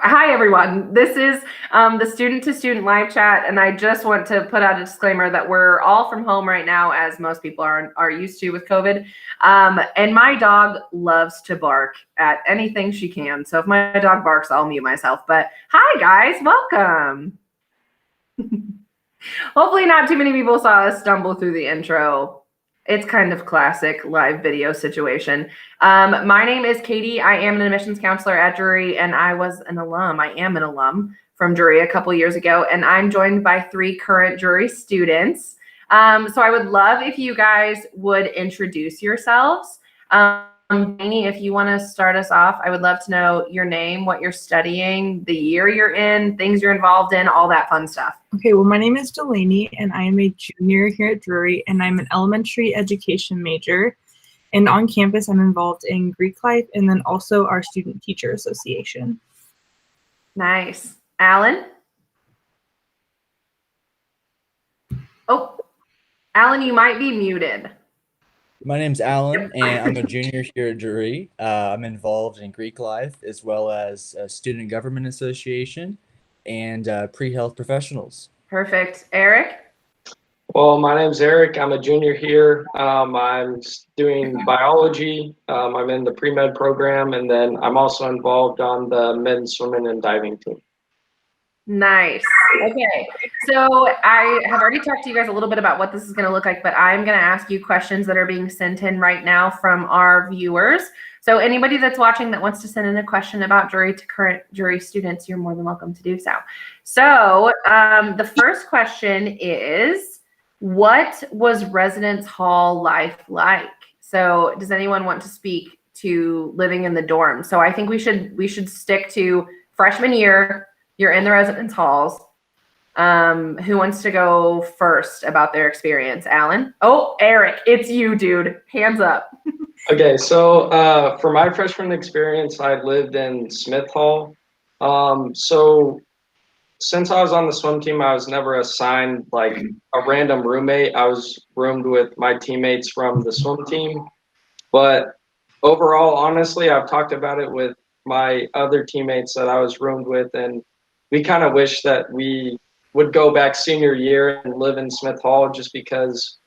Hi, everyone. This is the student-to-student live chat, and I just want to put out a disclaimer that we're all from home right now, as most people are used to with COVID. And my dog loves to bark at anything she can. So if my dog barks, I'll mute myself. But hi, guys. Welcome. Hopefully not too many people saw us stumble through the intro. It's kind of classic live video situation. My name is Katie. I am an admissions counselor at Drury, and I was an alum. I am an alum from Drury a couple years ago, and I'm joined by 3 current Drury students. So I would love if you guys would introduce yourselves. Janie, if you want to start us off, I would love to know your name, what you're studying, the year you're in, things you're involved in, all that fun stuff. Okay, well, my name is Delaney, and I am a junior here at Drury, and I'm an elementary education major. And on campus, I'm involved in Greek life and then also our Student Teacher Association. Nice. Alan? Oh, Alan, you might be muted. My name's Alan, and I'm a junior here at Drury. I'm involved in Greek life as well as Student Government Association and pre-health professionals. Perfect. Eric? Well, my name's Eric. I'm a junior here. I'm doing biology. I'm in the pre-med program, and then I'm also involved on the men's swimming and diving team. Nice. Okay. So I have already talked to you guys a little bit about what this is going to look like, but I'm going to ask you questions that are being sent in right now from our viewers. So anybody that's watching that wants to send in a question about Drury to current Drury students, you're more than welcome to do so. So the first question is, what was residence hall life like? So does anyone want to speak to living in the dorm? So I think we should stick to freshman year. You're in the residence halls. Who wants to go first about their experience? Alan? Oh, Eric, it's you, dude. Hands up. Okay, so for my freshman experience, I lived in Smith Hall. So since I was on the swim team, I was never assigned like a random roommate. I was roomed with my teammates from the swim team. But overall, honestly, I've talked about it with my other teammates that I was roomed with, and we kind of wish that we would go back senior year and live in Smith Hall, just because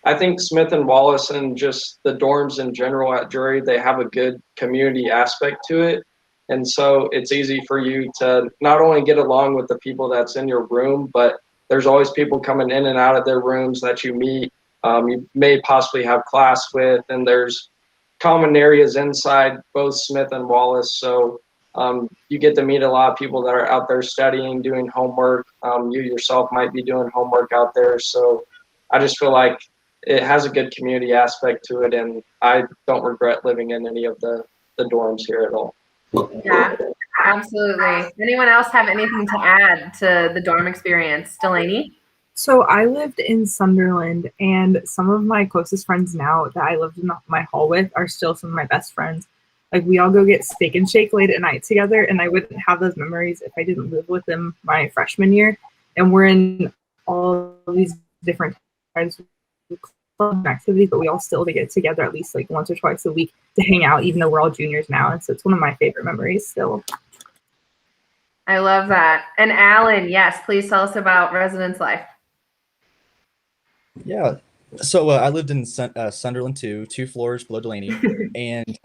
I think Smith and Wallace and just the dorms in general at Drury, they have a good community aspect to it. And so it's easy for you to not only get along with the people that's in your room, but there's always people coming in and out of their rooms that you meet, you may possibly have class with, and there's common areas inside both Smith and Wallace. So you get to meet a lot of people that are out there studying, doing homework. You yourself might be doing homework out there. So I just feel like it has a good community aspect to it, and I don't regret living in any of the dorms here at all. Yeah, absolutely. Anyone else have anything to add to the dorm experience? Delaney? So I lived in Sunderland, and some of my closest friends now that I lived in my hall with are still some of my best friends. Like, we all go get Steak and Shake late at night together, and I wouldn't have those memories if I didn't live with them my freshman year. And we're in all of these different kinds of club activities, but we all still get together at least like once or twice a week to hang out, even though we're all juniors now. And so it's one of my favorite memories still. I love that. And Alan, yes, please tell us about residence life. Yeah, so I lived in Sunderland too, 2 floors below Delaney, and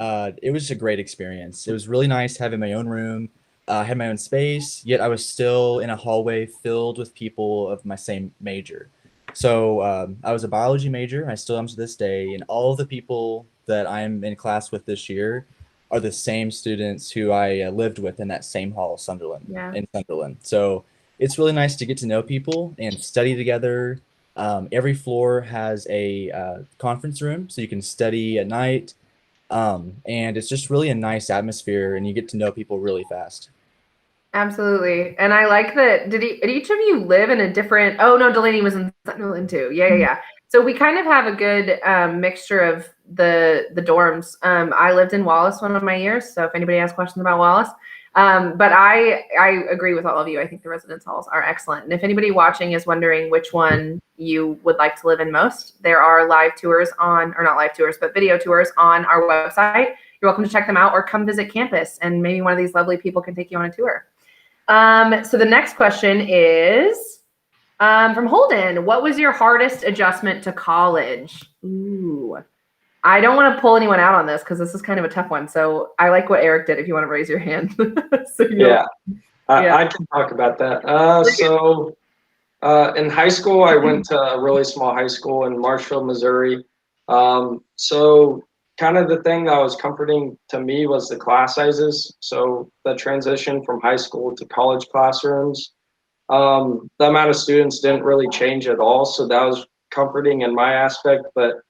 it was a great experience. It was really nice having my own room, had my own space, yet I was still in a hallway filled with people of my same major. So I was a biology major, I still am to this day, and all of the people that I'm in class with this year are the same students who I lived with in that same hall, Sunderland, in Sunderland. So it's really nice to get to know people and study together. Every floor has a conference room, so you can study at night, and it's just really a nice atmosphere, and you get to know people really fast. Absolutely. And I like that. Did each of you live in a different? Oh no, Delaney was in Sunderland too. Yeah. So we kind of have a good mixture of the dorms. I lived in Wallace one of my years, so if anybody has questions about Wallace. But I agree with all of you. I think the residence halls are excellent. And if anybody watching is wondering which one you would like to live in most, there are live tours on, or not live tours, but video tours on our website. You're welcome to check them out or come visit campus, and maybe one of these lovely people can take you on a tour. So the next question is from Holden. What was your hardest adjustment to college? Ooh. I don't want to pull anyone out on this because this is kind of a tough one. So I like what Eric did if you want to raise your hand. Yeah, Yeah. I can talk about that. In high school, I went to a really small high school in Marshfield, Missouri. So kind of the thing that was comforting to me was the class sizes. So the transition from high school to college classrooms, the amount of students didn't really change at all. So that was comforting in my aspect. But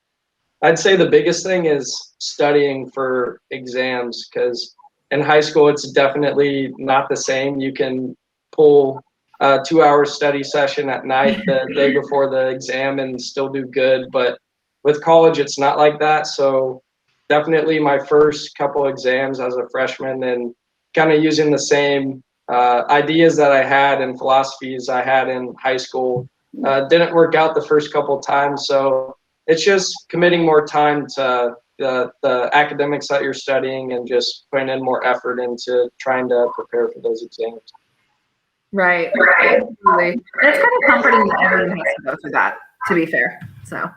I'd say the biggest thing is studying for exams, because in high school, it's definitely not the same. You can pull a 2-hour study session at night the day before the exam and still do good. But with college, it's not like that. So definitely my first couple exams as a freshman and kind of using the same ideas that I had and philosophies I had in high school didn't work out the first couple times. So it's just committing more time to the academics that you're studying and just putting in more effort into trying to prepare for those exams. Right. Absolutely. And it's kind of comforting that everyone has to go through that, to be fair. So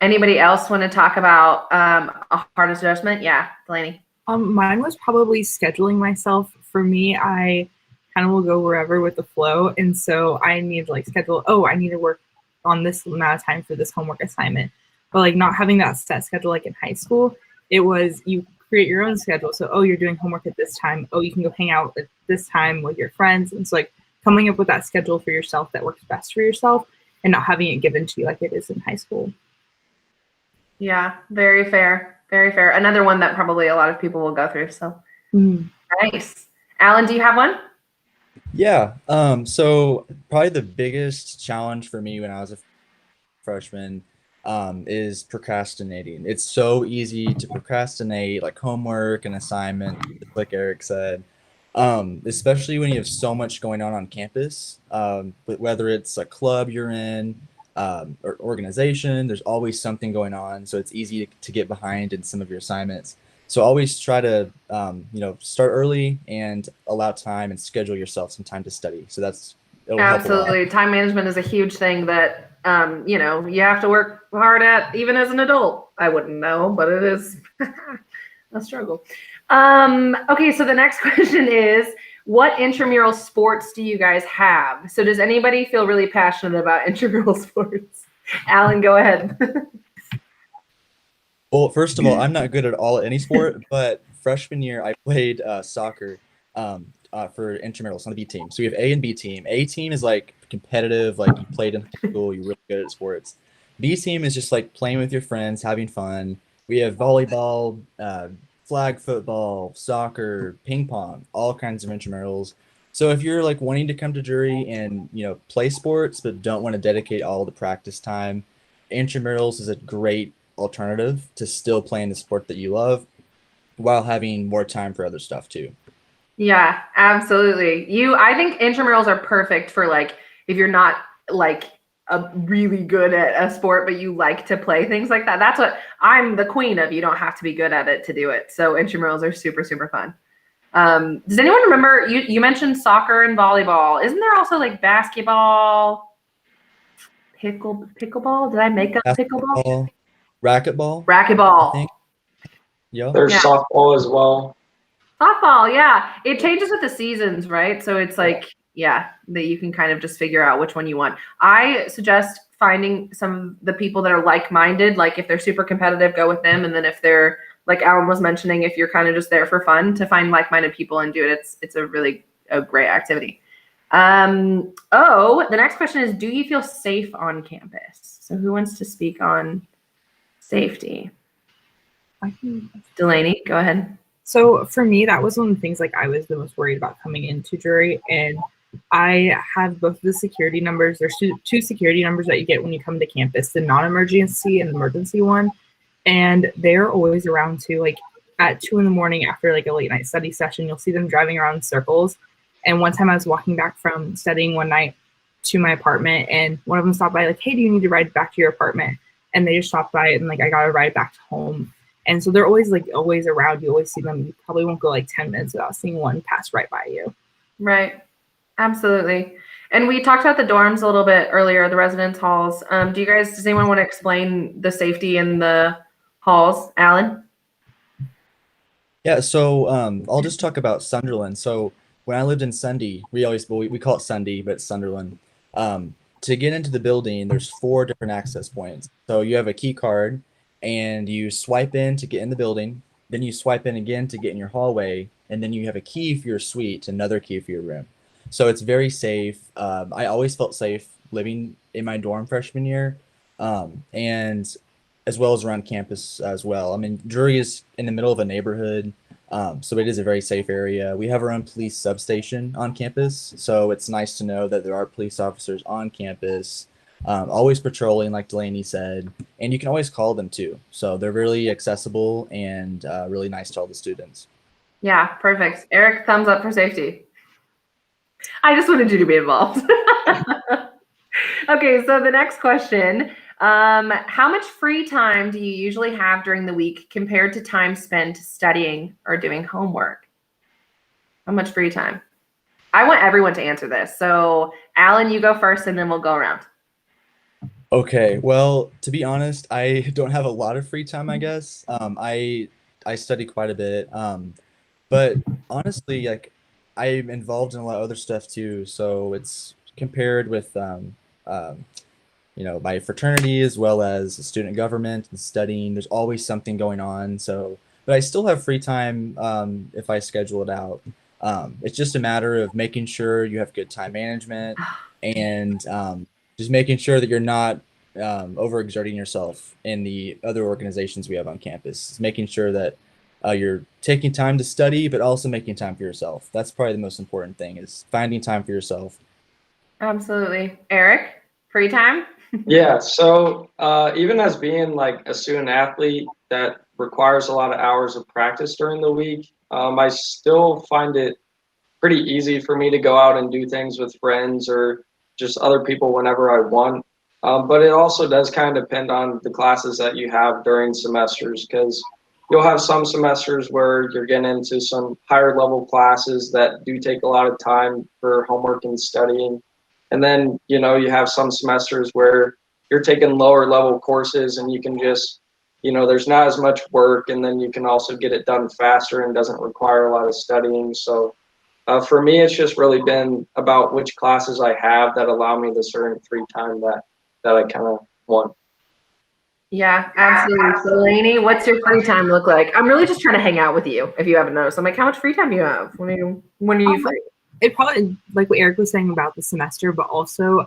anybody else want to talk about a hardest adjustment? Yeah, Delaney. Mine was probably scheduling myself. For me, I kind of will go wherever with the flow. And so I need to like schedule, oh, I need to work on this amount of time for this homework assignment. But like not having that set schedule like in high school, it was you create your own schedule. So, oh, you're doing homework at this time. Oh, you can go hang out at this time with your friends. And so like coming up with that schedule for yourself that works best for yourself and not having it given to you like it is in high school. Yeah, very fair. Very fair. Another one that probably a lot of people will go through. So nice. Alan, do you have one? Yeah. So probably the biggest challenge for me when I was a freshman is procrastinating. It's so easy to procrastinate, like homework and assignment, like Eric said. Especially when you have so much going on campus. But whether it's a club you're in, or organization, there's always something going on. So it's easy to get behind in some of your assignments. So always try to, start early and allow time and schedule yourself some time to study. So it'll help a lot. Absolutely. Time management is a huge thing that, you have to work hard at even as an adult. I wouldn't know, but it is a struggle. Okay, so the next question is, what intramural sports do you guys have? So does anybody feel really passionate about intramural sports? Alan, go ahead. Well, first of all, I'm not good at all at any sport, but freshman year I played soccer for intramurals on the B team. So we have A and B team. A team is like competitive, like you played in high school, you're really good at sports. B team is just like playing with your friends, having fun. We have volleyball, flag football, soccer, ping pong, all kinds of intramurals. So if you're like wanting to come to jury and play sports but don't want to dedicate all the practice time, intramurals is a great alternative to still playing the sport that you love while having more time for other stuff too. Yeah, absolutely. I think intramurals are perfect for like if you're not like really good at a sport, but you like to play things like that. That's what I'm the queen of. You don't have to be good at it to do it. So intramurals are super, super fun. Does anyone remember, you mentioned soccer and volleyball. Isn't there also like basketball, pickleball? Did I make up pickleball? Racquetball. Racquetball. I think. Yep. There's softball as well. Softball, yeah. It changes with the seasons, right? So it's like, that you can kind of just figure out which one you want. I suggest finding some of the people that are like-minded. Like if they're super competitive, go with them. And then if they're, like Alan was mentioning, if you're kind of just there for fun, to find like-minded people and do it. It's a really great activity. The next question is, do you feel safe on campus? So who wants to speak on safety? Delaney, go ahead. So for me, that was one of the things like I was the most worried about coming into jury. And I have both the security numbers. There's two security numbers that you get when you come to campus, the non-emergency and emergency one. And they're always around too. Like at 2 a.m. after like a late night study session, you'll see them driving around in circles. And one time I was walking back from studying one night to my apartment, and one of them stopped by like, hey, do you need to ride back to your apartment? And they just stopped by and like I got a ride back to home. And so they're always around. You always see them. You probably won't go like 10 minutes without seeing one pass right by you. Right. Absolutely. And we talked about the dorms a little bit earlier, the residence halls. Does anyone want to explain the safety in the halls? Alan? Yeah, so I'll just talk about Sunderland. So when I lived in Sundy, we call it Sundy, but it's Sunderland. To get into the building, there's 4 different access points. So you have a key card, and you swipe in to get in the building. Then you swipe in again to get in your hallway, and then you have a key for your suite, another key for your room. So it's very safe. I always felt safe living in my dorm freshman year, and as well as around campus as well. I mean, Drury is in the middle of a neighborhood, so it is a very safe area. We have our own police substation on campus, so it's nice to know that there are police officers on campus, always patrolling, like Delaney said, and you can always call them too. So they're really accessible and really nice to all the students. Yeah, perfect. Eric, thumbs up for safety. I just wanted you to be involved. Okay, so the next question. How much free time do you usually have during the week compared to time spent studying or doing homework? How much free time? I want everyone to answer this. So, Alan, you go first, and then we'll go around. Okay, well, to be honest, I don't have a lot of free time, I guess. I study quite a bit, but honestly, like I'm involved in a lot of other stuff too. So it's compared with my fraternity as well as student government and studying. There's always something going on. So, but I still have free time if I schedule it out. It's just a matter of making sure you have good time management and just making sure that you're not overexerting yourself in the other organizations we have on campus. It's making sure that you're taking time to study, but also making time for yourself. That's probably the most important thing is finding time for yourself. Absolutely. Eric, free time? Yeah, so even as being like a student athlete that requires a lot of hours of practice during the week, I still find it pretty easy for me to go out and do things with friends or just other people whenever I want. But it also does kind of depend on the classes that you have during semesters because you'll have some semesters where you're getting into some higher level classes that do take a lot of time for homework and studying. And then, you have some semesters where you're taking lower level courses and you can just, there's not as much work and then you can also get it done faster and doesn't require a lot of studying. So for me, it's just really been about which classes I have that allow me the certain free time that I kind of want. Yeah, absolutely. So, Lainey, what's your free time look like? I'm really just trying to hang out with you, if you haven't noticed. I'm like, how much free time do you have? When are you free? It probably, like what Eric was saying about the semester, but also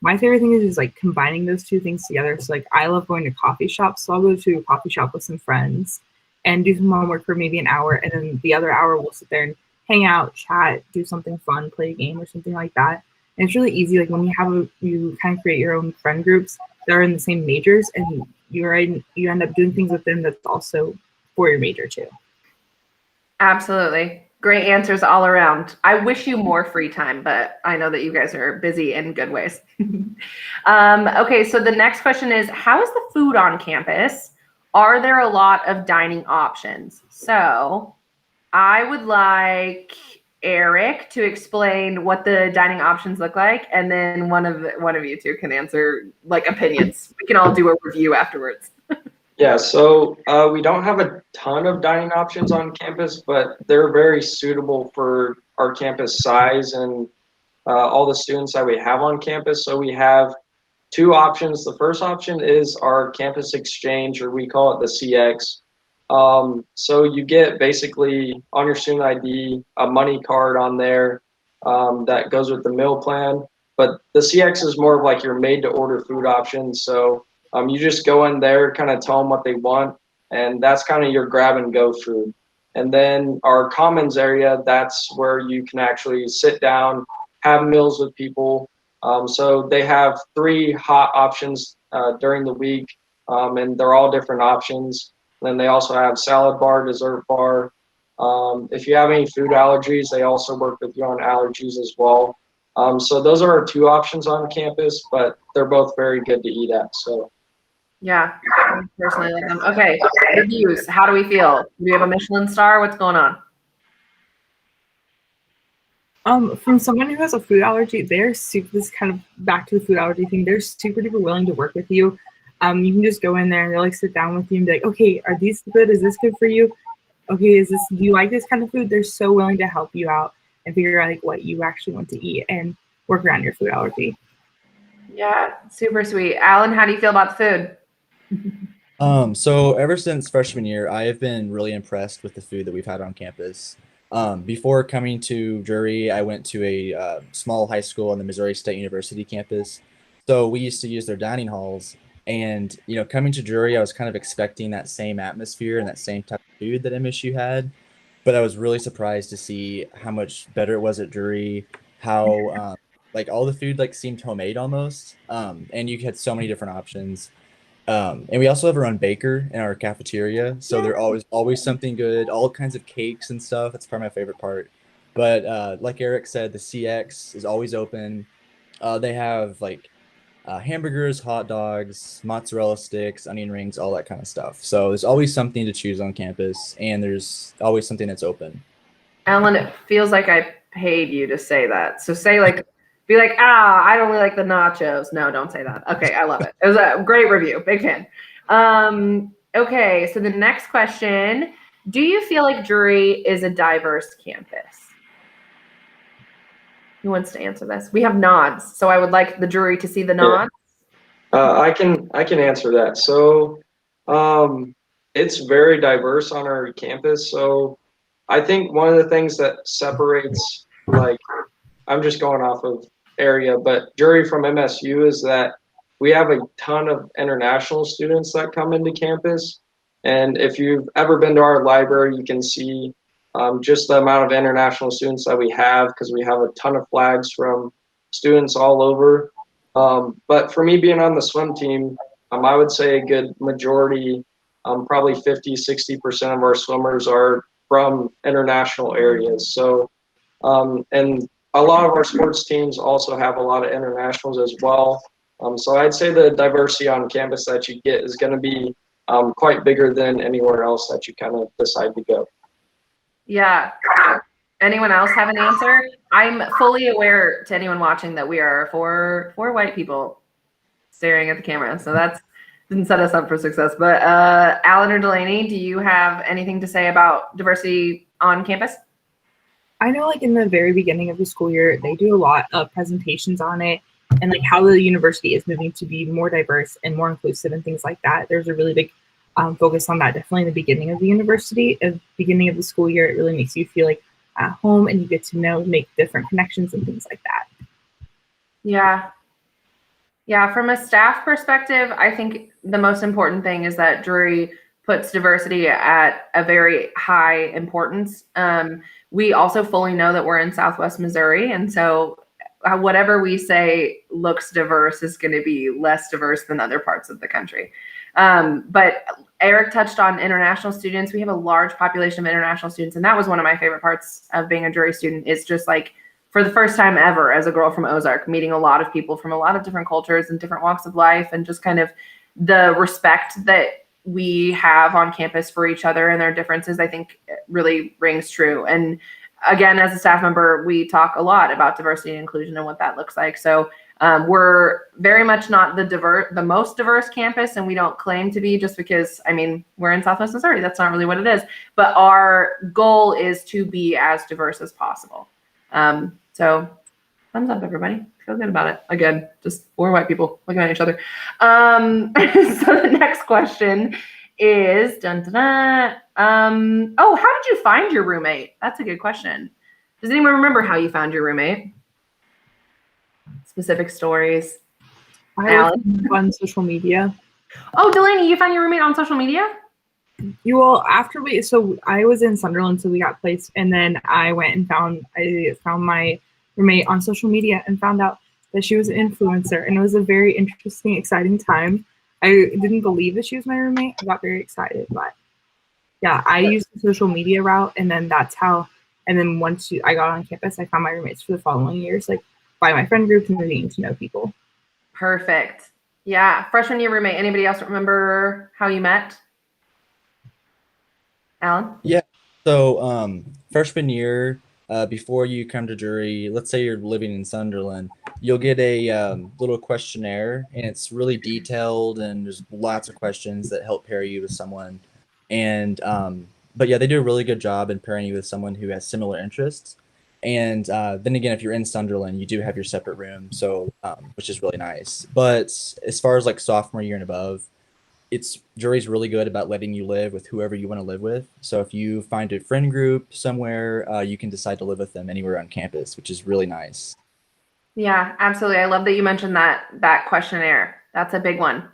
my favorite thing is like combining those two things together. So like I love going to coffee shops, so I'll go to a coffee shop with some friends and do some homework for maybe an hour, and then the other hour we'll sit there and hang out, chat, do something fun, play a game or something like that. And it's really easy. Like when you kind of create your own friend groups that are in the same majors, and you end up doing things with them that's also for your major too. Absolutely. Great answers all around. I wish you more free time, but I know that you guys are busy in good ways. Okay, so the next question is, how is the food on campus? Are there a lot of dining options? So I would like Eric to explain what the dining options look like, and then one of you two can answer like opinions. We can all do a review afterwards. Yeah, so we don't have a ton of dining options on campus, but they're very suitable for our campus size and all the students that we have on campus. So we have 2 options. The first option is our campus exchange, or we call it the CX. So you get basically on your student ID a money card on there that goes with the meal plan. But the CX is more of like your made to order food option. So you just go in there, kind of tell them what they want, and that's kind of your grab and go food. And then our commons area, that's where you can actually sit down, have meals with people. So they have 3 hot options during the week, and they're all different options. Then they also have salad bar, dessert bar. If you have any food allergies, they also work with you on allergies as well. So those are our 2 options on campus, but they're both very good to eat at. So. Yeah, I personally like them. Okay, reviews. How do we feel? Do we have a Michelin star? What's going on? From someone who has a food allergy, they're super, this is kind of back to the food allergy thing, they're super duper willing to work with you. You can just go in there and they'll like sit down with you and be like, okay, are these good? Is this good for you? Okay, do you like this kind of food? They're so willing to help you out and figure out like what you actually want to eat and work around your food allergy. Yeah, super sweet. Alan, how do you feel about the food? So ever since freshman year, I have been really impressed with the food that we've had on campus. Before coming to Drury, I went to a small high school on the Missouri State University campus. So we used to use their dining halls. And, coming to Drury, I was kind of expecting that same atmosphere and that same type of food that MSU had. But I was really surprised to see how much better it was at Drury, how like all the food like seemed homemade almost. And you had so many different options. And we also have our own baker in our cafeteria, so there always something good, all kinds of cakes and stuff. That's probably my favorite part. But like Eric said, the CX is always open. They have like hamburgers, hot dogs, mozzarella sticks, onion rings, all that kind of stuff. So there's always something to choose on campus, and there's always something that's open. Alan, it feels like I paid you to say that. So say like, be like, I don't really like the nachos. No, don't say that. Okay, I love it. It was a great review. Big fan. Okay, so the next question, do you feel like Drury is a diverse campus? Who wants to answer this? We have nods, so I would like the jury to see the nods. I can answer that. So it's very diverse on our campus. So I think one of the things that separates, like, I'm just going off of area, but Drury from MSU is that we have a ton of international students that come into campus. And if you've ever been to our library, you can see just the amount of international students that we have, because we have a ton of flags from students all over. But for me being on the swim team, I would say a good majority, probably 50–60% of our swimmers are from international areas. So, and a lot of our sports teams also have a lot of internationals as well. So I'd say the diversity on campus that you get is going to be quite bigger than anywhere else that you kind of decide to go. Yeah. Anyone else have an answer? I'm fully aware to anyone watching that we are four white people staring at the camera. So that's didn't set us up for success. But Alan or Delaney, do you have anything to say about diversity on campus? I know like in the very beginning of the school year, they do a lot of presentations on it and like how the university is moving to be more diverse and more inclusive and things like that. There's a really big focus on that definitely in the beginning of the university. At the beginning of the school year, it really makes you feel like at home and you get to make different connections and things like that. Yeah. Yeah, from a staff perspective, I think the most important thing is that Drury puts diversity at a very high importance. We also fully know that we're in Southwest Missouri, and so whatever we say looks diverse is going to be less diverse than other parts of the country. But Eric touched on international students. We have a large population of international students, and that was one of my favorite parts of being a Drury student, is just like, for the first time ever as a girl from Ozark, meeting a lot of people from a lot of different cultures and different walks of life, and just kind of the respect that we have on campus for each other and their differences, I think really rings true. And again, as a staff member, we talk a lot about diversity and inclusion and what that looks like. So we're very much not the most diverse campus, and we don't claim to be just because, I mean, we're in Southwest Missouri. That's not really what it is. But our goal is to be as diverse as possible. So thumbs up, everybody. Feel good about it. Again, just four white people looking at each other. So the next question is, how did you find your roommate? That's a good question. Does anyone remember how you found your roommate? Specific stories. I was on social media. Oh, Delaney, you found your roommate on social media? So I was in Sunderland, so we got placed, and then I went and found my roommate on social media and found out that she was an influencer, and it was a very interesting, exciting time. I didn't believe that she was my roommate. I got very excited, but yeah, I used the social media route, and then once I got on campus, I found my roommates for the following years, like by my friend group and getting to know people. Perfect. Yeah, freshman year roommate. Anybody else remember how you met? Alan? Yeah. So freshman year, before you come to jury, let's say you're living in Sunderland, you'll get a little questionnaire, and it's really detailed, and there's lots of questions that help pair you with someone. And but yeah, they do a really good job in pairing you with someone who has similar interests. And then again, if you're in Sunderland, you do have your separate room, so which is really nice. But as far as like sophomore year and above, it's jury's really good about letting you live with whoever you want to live with. So if you find a friend group somewhere, you can decide to live with them anywhere on campus, which is really nice. Yeah, absolutely. I love that you mentioned that questionnaire. That's a big one.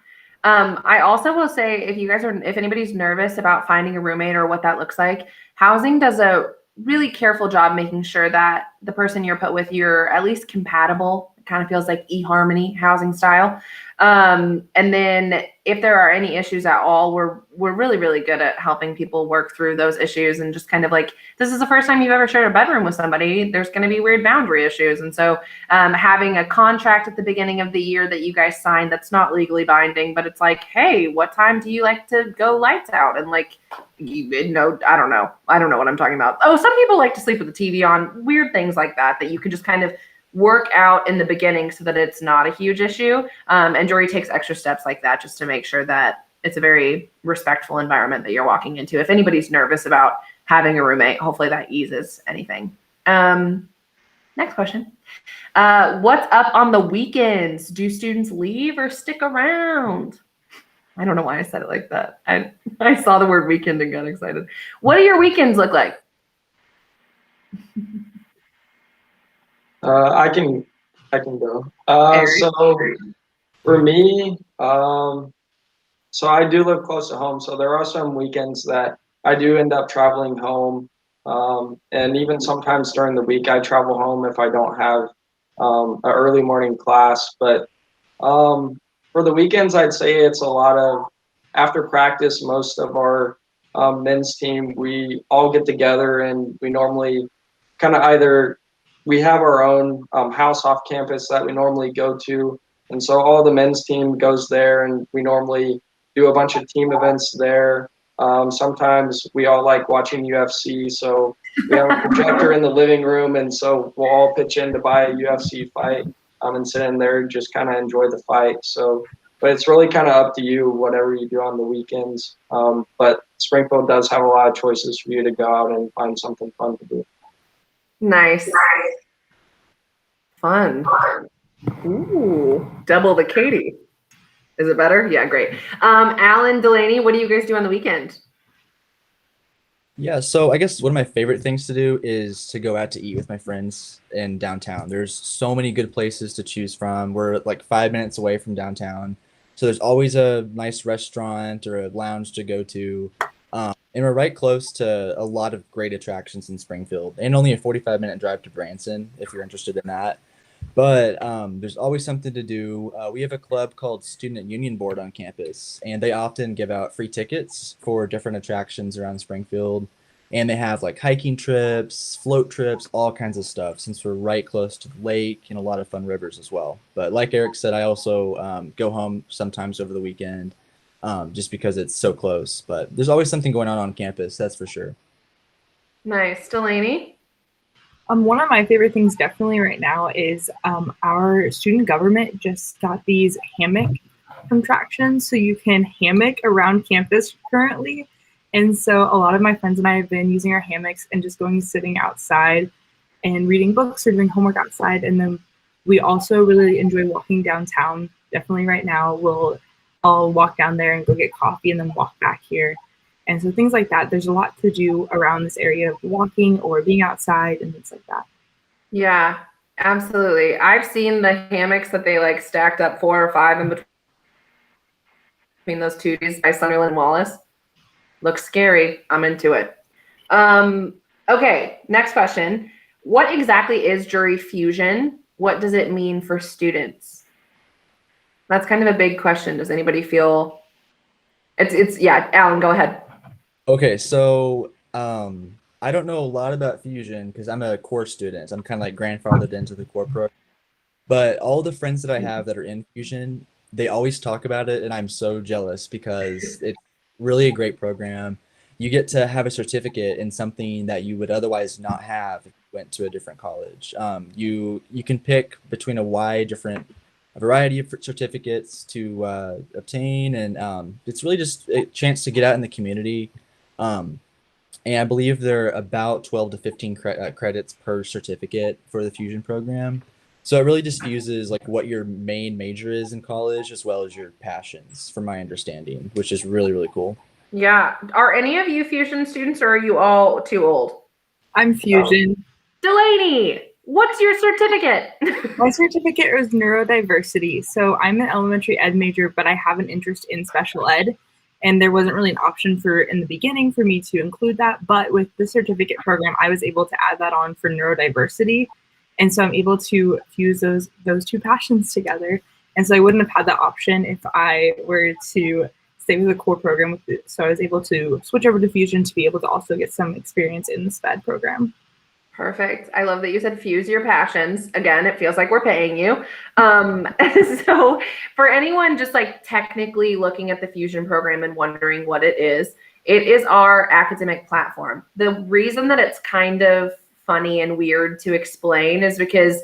I also will say if anybody's nervous about finding a roommate or what that looks like, housing does a really careful job making sure that the person you're put with, you're at least compatible. It kind of feels like eHarmony housing style. And then if there are any issues at all, we're really, really good at helping people work through those issues, and just kind of like, this is the first time you've ever shared a bedroom with somebody, there's going to be weird boundary issues. And so having a contract at the beginning of the year that you guys signed, that's not legally binding, but it's like, hey, what time do you like to go lights out? And like, I don't know what I'm talking about. Oh, some people like to sleep with the TV on, weird things like that you could just kind of work out in the beginning so that it's not a huge issue. And jury takes extra steps like that just to make sure that it's a very respectful environment that you're walking into. If anybody's nervous about having a roommate, hopefully that eases anything. Next question. What's up on the weekends? Do students leave or stick around? I don't know why I said it like that. I saw the word weekend and got excited. What do your weekends look like? I can go. So for me, so I do live close to home. So there are some weekends that I do end up traveling home. And even sometimes during the week, I travel home if I don't have an early morning class. But for the weekends, I'd say it's a lot of after practice. Most of our men's team, we all get together, and we normally kind of either we have our own house off campus that we normally go to. And so all the men's team goes there, and we normally do a bunch of team events there. Sometimes we all like watching UFC, so we have a projector in the living room, and so we'll all pitch in to buy a UFC fight and sit in there and just kind of enjoy the fight. So, but it's really kind of up to you, whatever you do on the weekends. But Springfield does have a lot of choices for you to go out and find something fun to do. Nice. Fun. Ooh, double the Katie. Is it better? Yeah, great. Alan, Delaney, what do you guys do on the weekend? Yeah, so I guess one of my favorite things to do is to go out to eat with my friends in downtown. There's so many good places to choose from. We're like 5 minutes away from downtown. So there's always a nice restaurant or a lounge to go to. And we're right close to a lot of great attractions in Springfield, and only a 45-minute drive to Branson if you're interested in that. But there's always something to do. We have a club called Student Union Board on campus, and they often give out free tickets for different attractions around Springfield. And they have like hiking trips, float trips, all kinds of stuff, since we're right close to the lake and a lot of fun rivers as well. But like Eric said, I also go home sometimes over the weekend just because it's so close. But there's always something going on campus, that's for sure. Nice. Delaney? One of my favorite things definitely right now is our student government just got these hammock contractions, so you can hammock around campus currently. And so a lot of my friends and I have been using our hammocks and just going sitting outside and reading books or doing homework outside. And then we also really enjoy walking downtown. Definitely right now we'll all walk down there and go get coffee and then walk back here. And so things like that, there's a lot to do around this area of walking or being outside and things like that. Yeah, absolutely. I've seen the hammocks that they like stacked up 4 or 5 in between those two trees by Sunderland and Wallace. Looks scary. I'm into it. Okay, next question. What exactly is Jury Fusion? What does it mean for students? That's kind of a big question. Does anybody feel it's yeah, Alan, go ahead. Okay, so I don't know a lot about Fusion because I'm a core student. I'm kind of like grandfathered into the core program. But all the friends that I have that are in Fusion, they always talk about it, and I'm so jealous because it's really a great program. You get to have a certificate in something that you would otherwise not have if went to a different college. You can pick between a variety of certificates to obtain, and it's really just a chance to get out in the community. And I believe they're about 12 to 15 credits per certificate for the Fusion program. So it really just fuses like what your main major is in college as well as your passions, from my understanding, which is really, really cool. Yeah. Are any of you Fusion students, or are you all too old? I'm Fusion. Delaney, what's your certificate? My certificate is neurodiversity. So I'm an elementary ed major, but I have an interest in special ed. And there wasn't really an option in the beginning for me to include that. But with the certificate program, I was able to add that on for neurodiversity. And so I'm able to fuse those two passions together. And so I wouldn't have had that option if I were to stay with the core program with it. So I was able to switch over to Fusion to be able to also get some experience in the SPED program. Perfect. I love that you said fuse your passions. Again, it feels like we're paying you. So for anyone just like technically looking at the Fusion program and wondering what it is our academic platform. The reason that it's kind of funny and weird to explain is because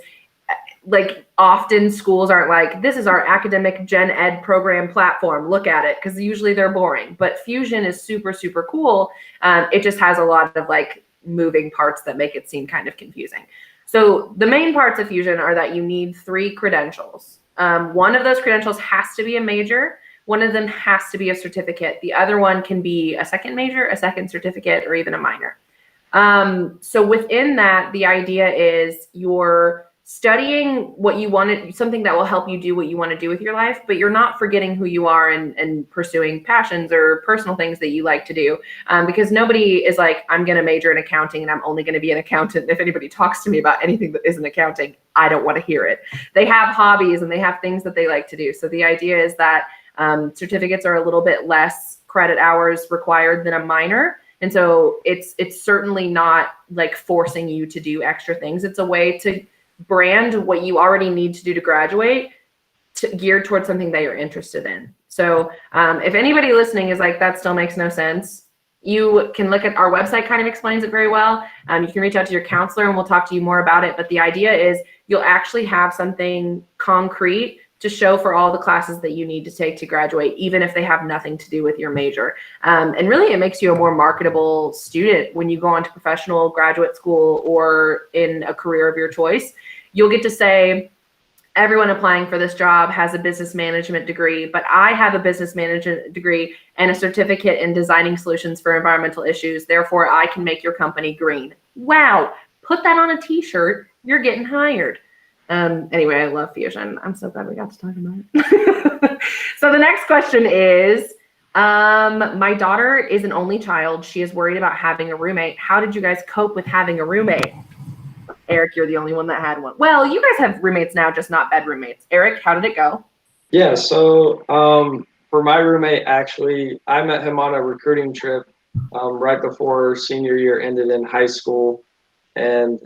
like often schools aren't like, this is our academic gen ed program platform, look at it, because usually they're boring. But Fusion is super, super cool. It just has a lot of like moving parts that make it seem kind of confusing. So the main parts of Fusion are that you need 3 credentials. One of those credentials has to be a major. One of them has to be a certificate. The other one can be a second major, a second certificate, or even a minor. So within that, the idea is you're studying what you want, something that will help you do what you want to do with your life, but you're not forgetting who you are and pursuing passions or personal things that you like to do. Because nobody is like, I'm going to major in accounting and I'm only going to be an accountant. If anybody talks to me about anything that isn't accounting, I don't want to hear it. They have hobbies and they have things that they like to do. So the idea is that certificates are a little bit less credit hours required than a minor. And so it's certainly not like forcing you to do extra things. It's a way to brand what you already need to do to graduate geared towards something that you're interested in. So if anybody listening is like, that still makes no sense, you can look at our website, kind of explains it very well. You can reach out to your counselor and we'll talk to you more about it. But the idea is you'll actually have something concrete to show for all the classes that you need to take to graduate, even if they have nothing to do with your major. And really, it makes you a more marketable student when you go on to professional graduate school or in a career of your choice. You'll get to say, everyone applying for this job has a business management degree, but I have a business management degree and a certificate in designing solutions for environmental issues. Therefore, I can make your company green. Wow, put that on a t-shirt, you're getting hired. Anyway, I love Fusion. I'm so glad we got to talk about it. So the next question is, my daughter is an only child. She is worried about having a roommate. How did you guys cope with having a roommate? Eric, you're the only one that had one. Well, you guys have roommates now, just not bed roommates. Eric, how did it go? Yeah, so for my roommate, actually, I met him on a recruiting trip right before senior year ended in high school. And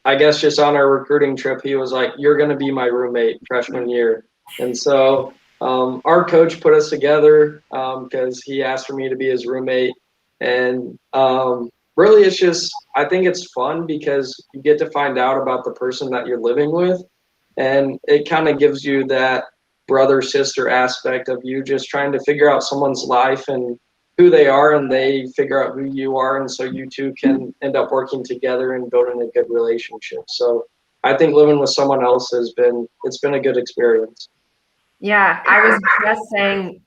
I guess just on our recruiting trip, he was like, you're going to be my roommate freshman year. And so our coach put us together because he asked for me to be his roommate. And really, it's just, I think it's fun because you get to find out about the person that you're living with. And it kind of gives you that brother-sister aspect of you just trying to figure out someone's life and who they are, and they figure out who you are. And so you two can end up working together and building a good relationship. So I think living with someone else it's been a good experience. Yeah, I was just saying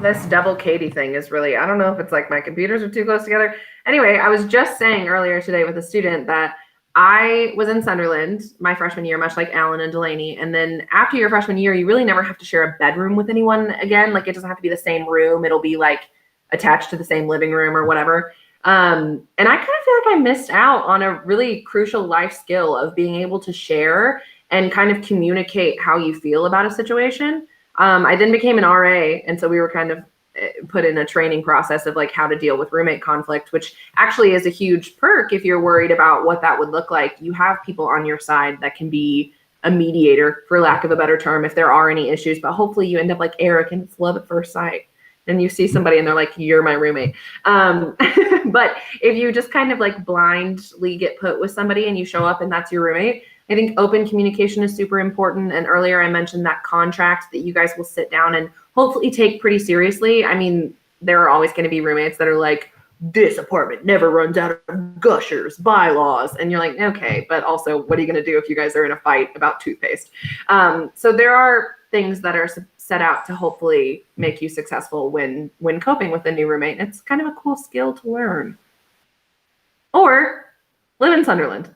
this double Katie thing is really, I don't know if it's like my computers are too close together. Anyway, I was just saying earlier today with a student that I was in Sunderland my freshman year, much like Alan and Delaney. And then after your freshman year, you really never have to share a bedroom with anyone again. Like, it doesn't have to be the same room. It'll be like attached to the same living room or whatever. And I kind of feel like I missed out on a really crucial life skill of being able to share and kind of communicate how you feel about a situation. I then became an RA. And so we were kind of put in a training process of like how to deal with roommate conflict, which actually is a huge perk if you're worried about what that would look like. You have people on your side that can be a mediator, for lack of a better term, if there are any issues. But hopefully you end up like Eric and it's love at first sight. and you see somebody and they're like, you're my roommate. But if you just kind of like blindly get put with somebody and you show up and that's your roommate, I think open communication is super important. And earlier I mentioned that contract that you guys will sit down and hopefully take pretty seriously. I mean, there are always going to be roommates that are like, this apartment never runs out of gushers, bylaws. And you're like, okay, but also what are you going to do if you guys are in a fight about toothpaste? So there are things that are set out to hopefully make you successful when coping with a new roommate. It's kind of a cool skill to learn. Or live in Sunderland.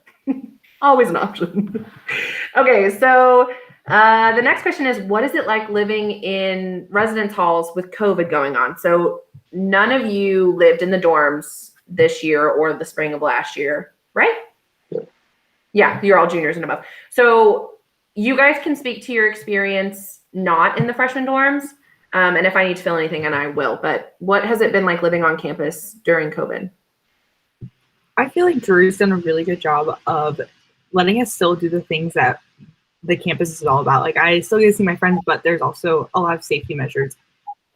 Always an option. Okay, so the next question is, what is it like living in residence halls with COVID going on? So none of you lived in the dorms this year or the spring of last year, right? Yeah, you're all juniors and above. So you guys can speak to your experience not in the freshman dorms. And if I need to fill anything in, I will. But what has it been like living on campus during COVID? I feel like Drew's done a really good job of letting us still do the things that the campus is all about. Like, I still get to see my friends, but there's also a lot of safety measures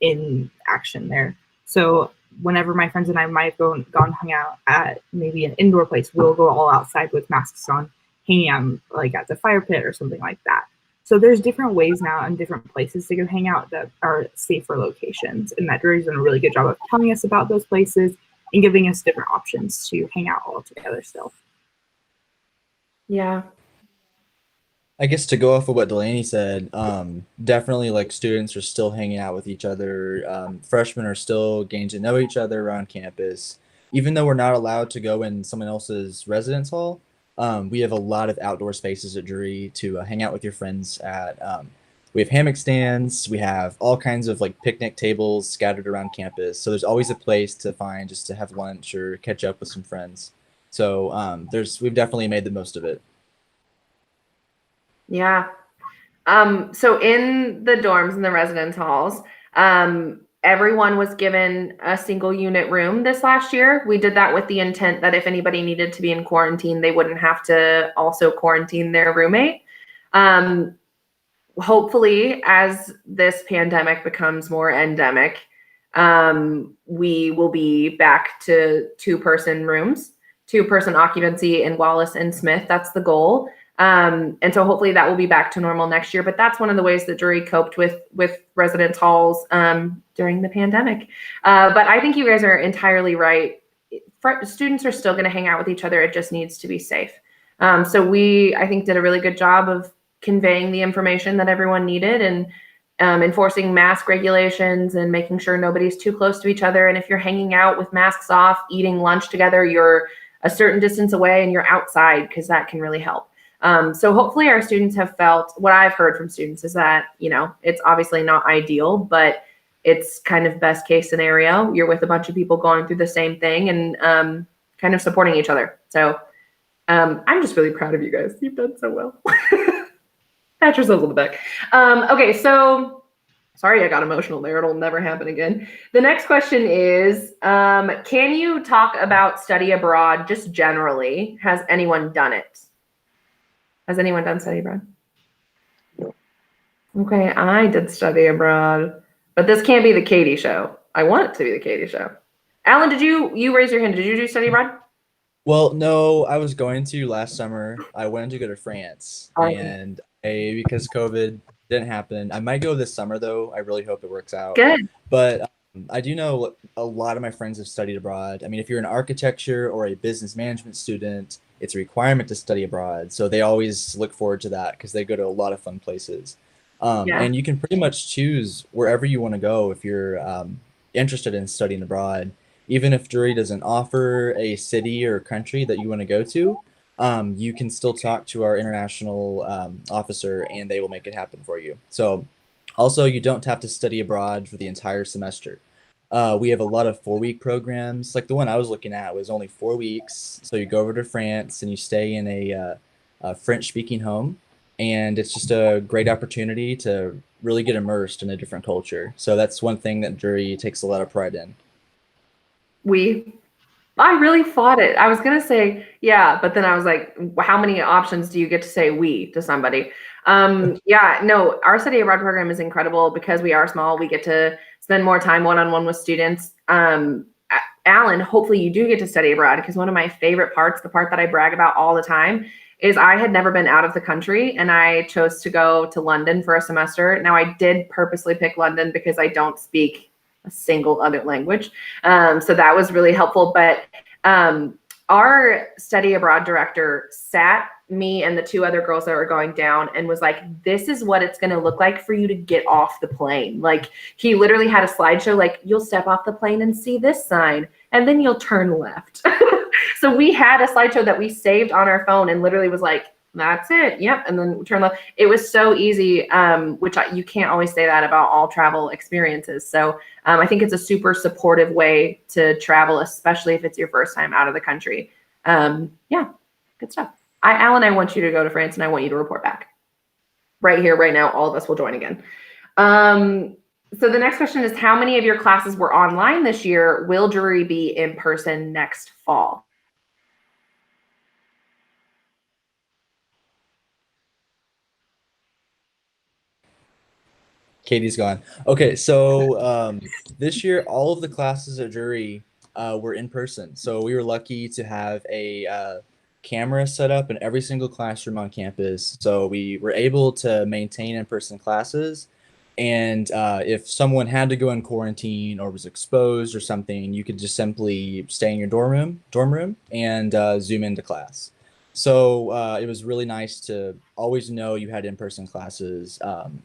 in action there. So whenever my friends and I might have gone hung out at maybe an indoor place, we'll go all outside with masks on, hanging out like at the fire pit or something like that. So there's different ways now and different places to go hang out that are safer locations. And that Drew's done a really good job of telling us about those places and giving us different options to hang out all together still. Yeah. I guess to go off of what Delaney said, definitely like students are still hanging out with each other. Freshmen are still getting to know each other around campus. Even though we're not allowed to go in someone else's residence hall, we have a lot of outdoor spaces at Drury to hang out with your friends at. We have hammock stands. We have all kinds of like picnic tables scattered around campus. So there's always a place to find just to have lunch or catch up with some friends. So we've definitely made the most of it. Yeah. So in the dorms and the residence halls, everyone was given a single unit room this last year. We did that with the intent that if anybody needed to be in quarantine, they wouldn't have to also quarantine their roommate. Hopefully, as this pandemic becomes more endemic, we will be back to two-person rooms, two-person occupancy in Wallace and Smith. That's the goal. And so hopefully that will be back to normal next year. But that's one of the ways that Drury coped with residence halls during the pandemic. But I think you guys are entirely right. Students are still going to hang out with each other. It just needs to be safe. So we, I think, did a really good job of conveying the information that everyone needed and enforcing mask regulations and making sure nobody's too close to each other. And if you're hanging out with masks off, eating lunch together, you're a certain distance away and you're outside, because that can really help. So hopefully our students have felt, what I've heard from students is that, it's obviously not ideal, but it's kind of best case scenario. You're with a bunch of people going through the same thing and kind of supporting each other. So I'm just really proud of you guys. You've done so well. Pat yourselves on the back. Okay, so sorry I got emotional there. It'll never happen again. The next question is, can you talk about study abroad just generally? Has anyone done it? Has anyone done study abroad? No. Okay, I did study abroad, but this can't be the Katie show. I want it to be the Katie show. Alan, did you raise your hand? Did you do study abroad? Well, no, I was going to last summer. I wanted to go to France, Oh. and because COVID didn't happen, I might go this summer though. I really hope it works out. Good. But I do know a lot of my friends have studied abroad. I mean, if you're an architecture or a business management student, it's a requirement to study abroad. So they always look forward to that because they go to a lot of fun places. Yeah. And you can pretty much choose wherever you want to go if you're interested in studying abroad. Even if Drury doesn't offer a city or country that you want to go to, you can still talk to our international officer and they will make it happen for you. So also, you don't have to study abroad for the entire semester. We have a lot of 4-week programs. Like the one I was looking at was only 4 weeks. So you go over to France and you stay in a French-speaking home. And it's just a great opportunity to really get immersed in a different culture. So that's one thing that Drury takes a lot of pride in. I really fought it. I was going to say, yeah, but then I was like, how many options do you get to say we to somebody? Yeah, no, our study abroad program is incredible because we are small. We get to spend spend more time one-on-one with students. Alan, hopefully you do get to study abroad, because one of my favorite parts, the part that I brag about all the time, is I had never been out of the country, and I chose to go to London for a semester. Now, I did purposely pick London because I don't speak a single other language. So that was really helpful. But our study abroad director sat me and the two other girls that were going down and was like, this is what it's going to look like for you to get off the plane. Like, he literally had a slideshow, like, you'll step off the plane and see this sign, and then you'll turn left. So we had a slideshow that we saved on our phone and literally was like, that's it. Yep. And then turn left. It was so easy, which you can't always say that about all travel experiences. So I think it's a super supportive way to travel, especially if it's your first time out of the country. Yeah, good stuff. Alan, I want you to go to France, and I want you to report back. Right here, right now, all of us will join again. So the next question is, how many of your classes were online this year? Will jury be in person next fall? Katie's gone. Okay, so this year all of the classes at Jury were in person. So we were lucky to have a camera set up in every single classroom on campus. So we were able to maintain in-person classes. And if someone had to go in quarantine or was exposed or something, you could just simply stay in your dorm room and Zoom into class. So it was really nice to always know you had in-person classes.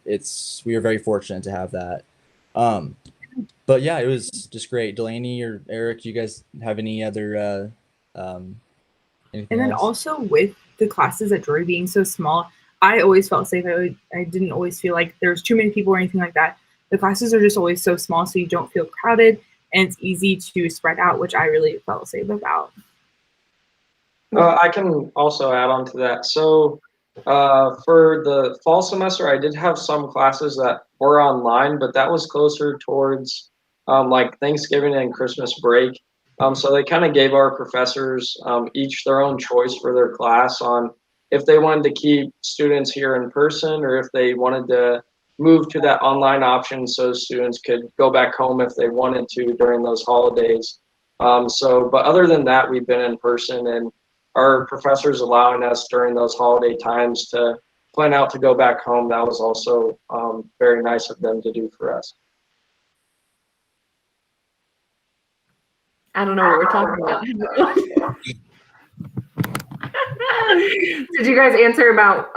We were very fortunate to have that. But yeah, it was just great. Delaney or Eric, do you guys have any other anything And then else? also with the classes at Drury being so small, I always felt safe. I didn't always feel like there was too many people or anything like that. The classes are just always so small, so you don't feel crowded, and it's easy to spread out, which I really felt safe about. I can also add on to that. So for the fall semester, I did have some classes that were online, but that was closer towards like Thanksgiving and Christmas break. So they kind of gave our professors each their own choice for their class on if they wanted to keep students here in person or if they wanted to move to that online option so students could go back home if they wanted to during those holidays. But other than that, we've been in person, and our professors allowing us during those holiday times to plan out to go back home. That was also very nice of them to do for us. I don't know what we're talking about. Did you guys answer about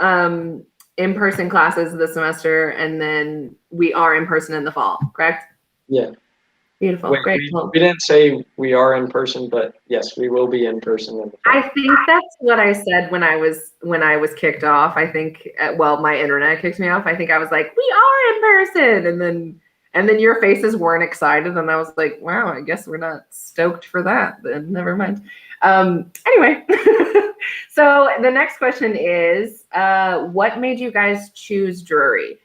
in-person classes this semester, and then we are in person in the fall, correct? Yeah. Beautiful. Wait, Great. we didn't say we are in person, but yes, we will be in person in the fall. I think that's what I said when I was kicked off. I think my internet kicked me off. I think I was like, we are in person, and then your faces weren't excited, and I was like, wow, I guess we're not stoked for that. Then never mind. Anyway, so the next question is, what made you guys choose Drury?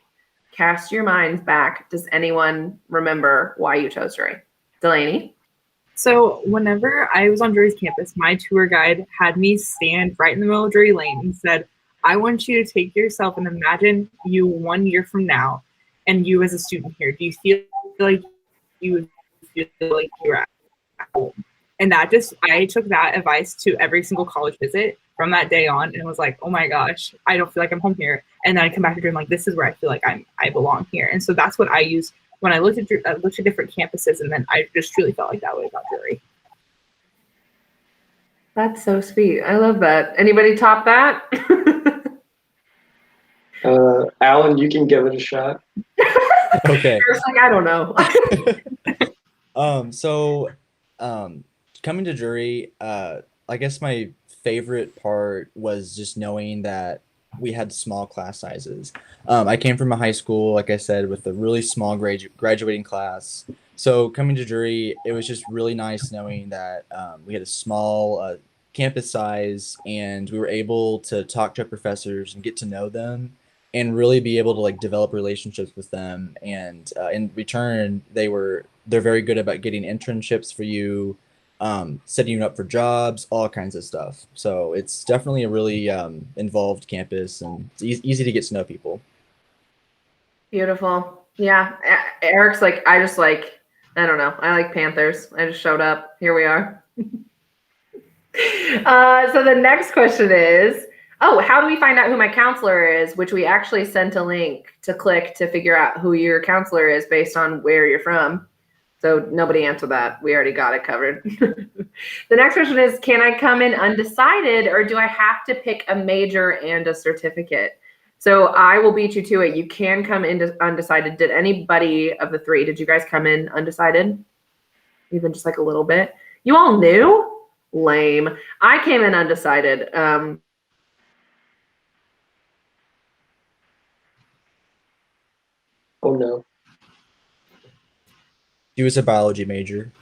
Cast your minds back. Does anyone remember why you chose Drury? Delaney? So whenever I was on Drury's campus, my tour guide had me stand right in the middle of Drury Lane and said, I want you to take yourself and imagine you 1 year from now and you as a student here. Do you feel like you you're at home? And I took that advice to every single college visit from that day on, and was like, oh my gosh, I don't feel like I'm home here. And then I come back to Drury, like, this is where I feel like I belong here. And so that's what I used when I looked at different campuses, and then I just truly felt like that way about Drury. That's so sweet. I love that. Anybody top that? Alan, you can give it a shot. Okay. You're just like, I don't know. Coming to Drury, I guess my favorite part was just knowing that we had small class sizes. I came from a high school, like I said, with a really small graduating class. So coming to Drury, it was just really nice knowing that we had a small campus size, and we were able to talk to our professors and get to know them and really be able to like develop relationships with them. And in return, they're very good about getting internships for you, setting you up for jobs, all kinds of stuff. So it's definitely a really involved campus, and it's easy to get to know people. Beautiful. Yeah. Eric's like, I don't know. I like Panthers. I just showed up. Here we are. So the next question is, how do we find out who my counselor is? Which we actually sent a link to click to figure out who your counselor is based on where you're from. So nobody answered that. We already got it covered. The next question is, can I come in undecided, or do I have to pick a major and a certificate? So I will beat you to it. You can come in undecided. Did anybody of the three, did you guys come in undecided? Even just like a little bit? You all knew? Lame. I came in undecided. Oh no. He was a biology major.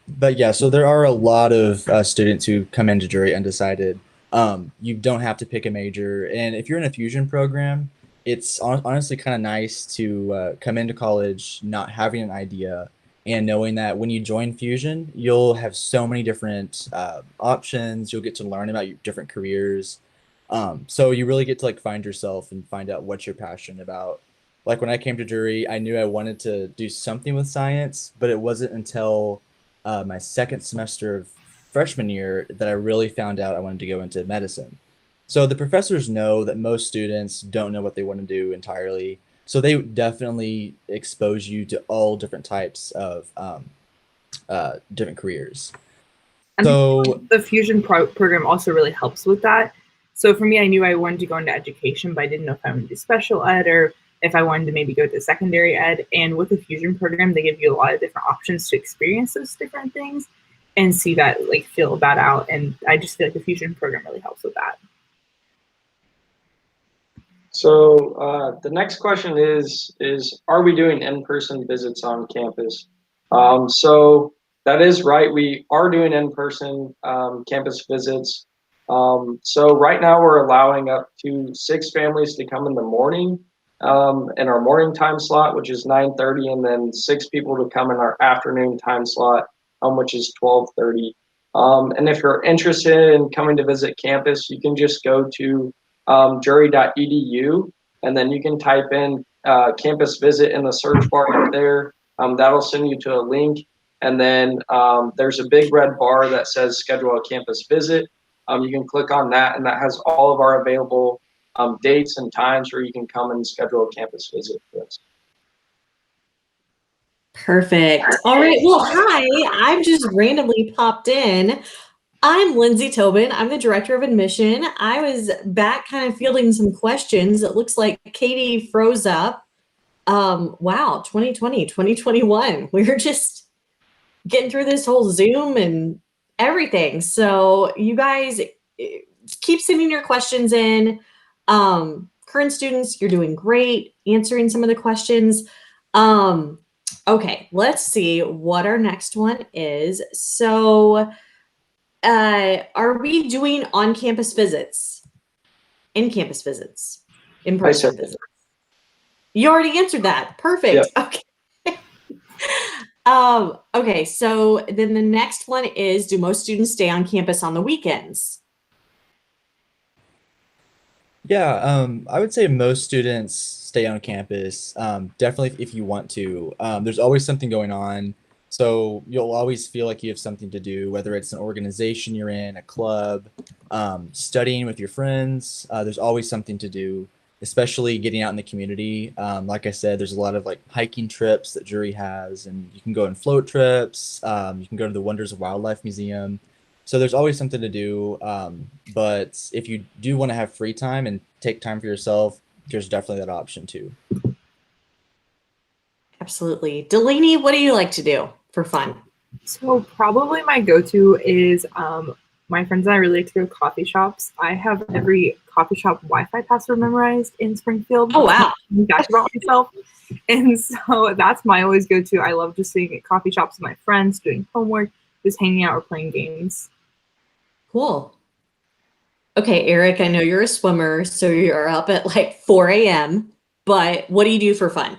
But yeah, so there are a lot of students who come into jury undecided. You don't have to pick a major, and if you're in a fusion program, it's honestly kind of nice to come into college not having an idea and knowing that when you join fusion, you'll have so many different options. You'll get to learn about your different careers. So you really get to like find yourself and find out what you're passionate about. Like when I came to jury, I knew I wanted to do something with science, but it wasn't until my second semester of freshman year that I really found out I wanted to go into medicine. So the professors know that most students don't know what they want to do entirely. So they definitely expose you to all different types of different careers. And So the fusion program also really helps with that. So for me, I knew I wanted to go into education, but I didn't know if I wanted to do special ed or if I wanted to maybe go to secondary ed. And with the fusion program, they give you a lot of different options to experience those different things and see that, like, feel that out. And I just feel like the fusion program really helps with that. So the next question is are we doing in-person visits on campus? So that is right. We are doing in-person campus visits. So right now we're allowing up to 6 families to come in the morning in our morning time slot, which is 9:30, and then 6 people to come in our afternoon time slot, which is 12:30. And if you're interested in coming to visit campus, you can just go to jury.edu, and then you can type in campus visit in the search bar up there. That'll send you to a link, and then there's a big red bar that says schedule a campus visit. You can click on that, and that has all of our available dates and times where you can come and schedule a campus visit for us. Perfect. All right. Well, hi. I've just randomly popped in. I'm Lindsay Tobin. I'm the director of admission. I was back kind of fielding some questions. It looks like Katie froze up. Wow, 2020, 2021. We were just getting through this whole Zoom and everything. So you guys keep sending your questions in. Current students, you're doing great answering some of the questions. Okay, let's see what our next one is. So are we doing on-campus visits? In-campus visits? In-person visits? You already answered that. Perfect. Yep. Okay. Okay, so then the next one is, do most students stay on campus on the weekends? yeah, I would say most students stay on campus. Definitely if you want to. There's always something going on. So you'll always feel like you have something to do, whether it's an organization you're in, a club, studying with your friends. There's always something to do, especially getting out in the community. Like I said, there's a lot of like hiking trips that Jury has, and you can go on float trips. You can go to the Wonders of Wildlife Museum. So there's always something to do. But if you do want to have free time and take time for yourself, there's definitely that option too. Absolutely. Delaney, what do you like to do for fun? So probably my go-to is my friends and I really like to go to coffee shops. I have every coffee shop Wi-Fi password memorized in Springfield. Oh, wow. That's about myself. And so that's my always go-to. I love just sitting at coffee shops with my friends, doing homework, just hanging out or playing games. Cool. Okay, Eric, I know you're a swimmer, so you're up at like 4 a.m., but what do you do for fun?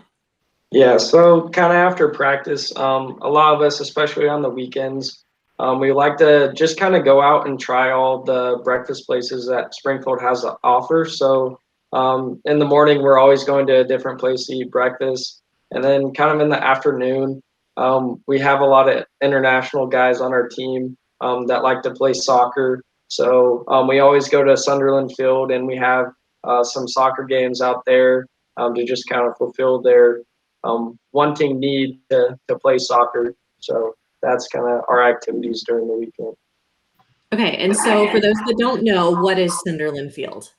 Yeah, so kind of after practice, a lot of us, especially on the weekends, We like to just kind of go out and try all the breakfast places that Springfield has to offer. So in the morning, we're always going to a different place to eat breakfast. And then kind of in the afternoon, we have a lot of international guys on our team that like to play soccer. So we always go to Sunderland Field and we have some soccer games out there to just kind of fulfill their wanting need to play soccer. So that's kind of our activities during the weekend. Okay, and so for those that don't know, what is Sunderland Field?